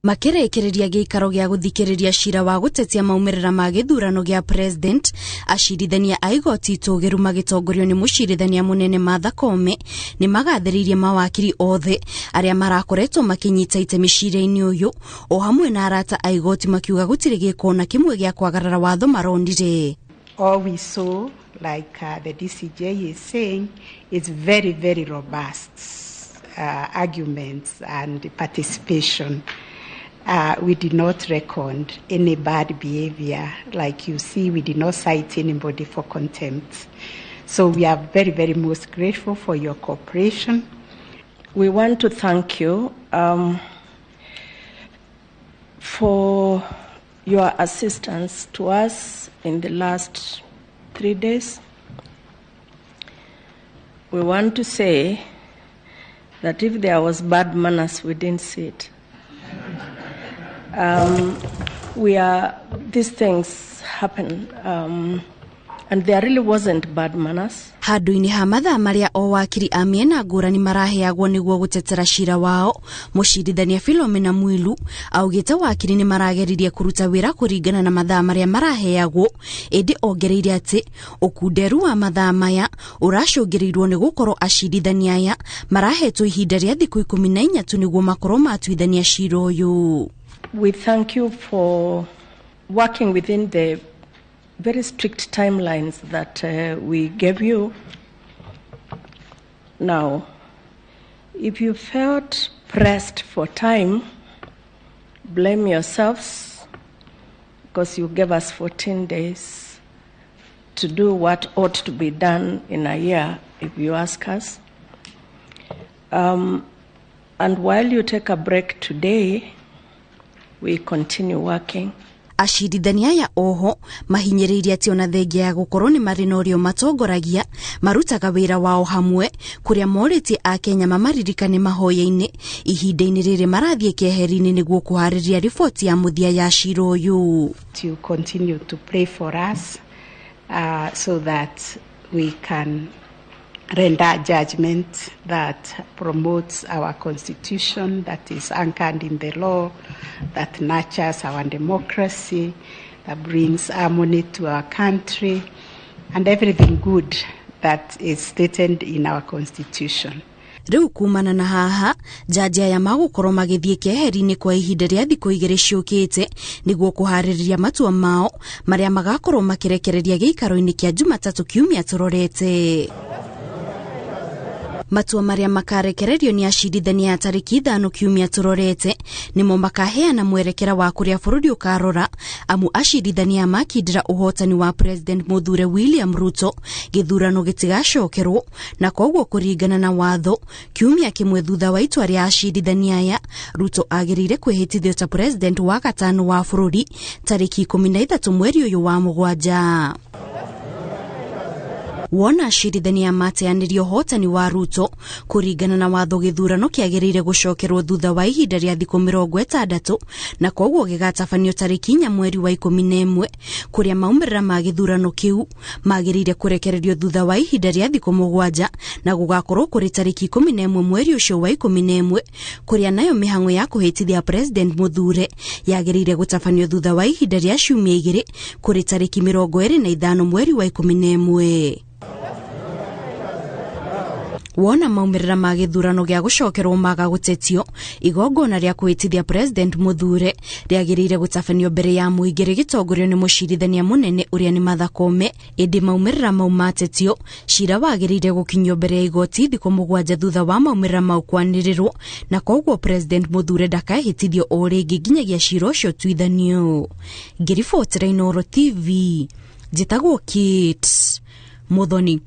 Makirekereria gĩikaro gĩa gũthikĩrĩria cira wa gũtetia maumĩrĩra ma gĩthurano gĩa president, acirithania a igoti itũgĩru magĩtongorio nĩ mũcirithania mũnene Martha Koome nĩ magathĩrĩirie mawakiri othe arĩa marakoretwo makinyita itemi cira-inĩ ũyũ, o hamwe na arata a igoti makiuga gũtirĩ gĩkona kĩmwe gĩa kwagarara watho maronire. All we saw, like the DCJ is saying, is very, very robust arguments and participation. We did not reckon any bad behavior. Like you see, we did not cite anybody for contempt. So we are very, very most grateful for your cooperation. We want to thank you for your assistance to us in the last 3 days. We want to say that if there was bad manners, we didn't see it. These things happen, and there really wasn't bad manners. Handũ-inĩ ha mathaa marĩa o wakiri a mĩena ngũrani maraheagwo nĩguo gũtetera cira wao, mũcirithania Philomena Mwilu augĩte wakiri nĩ marageririe kũruta wĩra kũringana na mathaa marĩa maraheagwo, ĩndĩ ongereire atĩ ũkunderu wa mathaa maya ũracũngĩrĩirwo nĩ gũkorwo acirithania aya marahetwo ihinda rĩa thikũ 14 tu nĩguo makorwo matuithania cira ũyũ. We thank you for working within the very strict timelines that we gave you. Now, if you felt pressed for time, blame yourselves, because you gave us 14 days to do what ought to be done in a year, if you ask us. And while you take a break today, we continue working. Acirithania aya oho mahinyĩrĩirie atĩ ona thengia ya gũkorwo nĩ marĩ na ũrĩa matongoragia marutaga wĩra wao hamwe, kũrĩa morĩtie a Kenya mamaririkane mahoya-inĩ ihinda-inĩ rĩrĩ marathiĩ keheri-inĩ nĩguo kũharĩria riboti ya mũthia ya cira ũyũ. To continue to pray for us so that we can render judgment that promotes our constitution, that is anchored in the law, that nurtures our democracy, that brings harmony to our country, and everything good that is stated in our constitution. Rĩu kumana na haha, jaji aya magũkorwo magĩthiĩ keheri-inĩ kwa ihinda rĩa thikũ 2 ciũkĩte nĩguo kũharĩrĩria matua mao marĩa magakorwo makĩrekereria gĩikaro-inĩ kĩa Jumatatũ kiumia tũrorete. Matua marĩa makarekererio ni acirithania ya tarĩki 5 kiumia tũrorete nĩmo makaheana mwerekera wa kũrĩa bũrũri ũkarora, amu acirithania makindĩra ũhotani wa President mũthure William Ruto gĩthurano gĩtigacokerwo, na koguo kũringana na watho kiumia kĩmwe thutha wa itua rĩa acirithania aya, Ruto agĩrĩire kwĩhĩtithio ta President wa gatano wa bũrũri tarĩki 13 mweri ũyũ wa Mũgwanja. Wona acirithania mateanĩrio hotani wa Ruto kũringana na watho gĩthurano kĩagĩrĩire gũcokerwo thutha wa ihinda rĩa thikũ 60, na koguo gĩgatabanio tarĩki 4 mweri wa 11, kũrĩa maumĩrĩra ma gĩthurano kĩu magĩrĩire kũrekererio thutha wa ihinda rĩa thikũ 7 na gũgakorwo kũrĩ tarĩki 11 mweri ũcio wa 11, kũrĩa nayo mĩhang'o ya kũhĩtithia President mũthure yagĩrĩire gũtabanio thutha wa ihinda rĩa ciumia 2 kũrĩ tarĩki 25 mweri wa 11. Wona maumĩrĩra ma gĩthurano gĩa gũcokerwo maga gũtetio, igongona rĩa kwĩtithia President mũthure rĩagĩrĩire gũtabanio mbere ya mũingĩ rĩgĩtongorio nĩ mũcirithania mũnene ũrĩa nĩ Martha Koome, ĩndĩ maumĩrĩra mau matetio, cira wagĩrĩire gũkinyio mbere ya igoti thikũ 7 thutha wa maumĩrĩra mau kwanĩrĩrwo, na koguo President mũthure ndakahĩtithio o rĩngĩ nginyagia cira ũcio tuithanio. Ngĩribotera Inooro TV, njĩtagwo Kate Muthoni.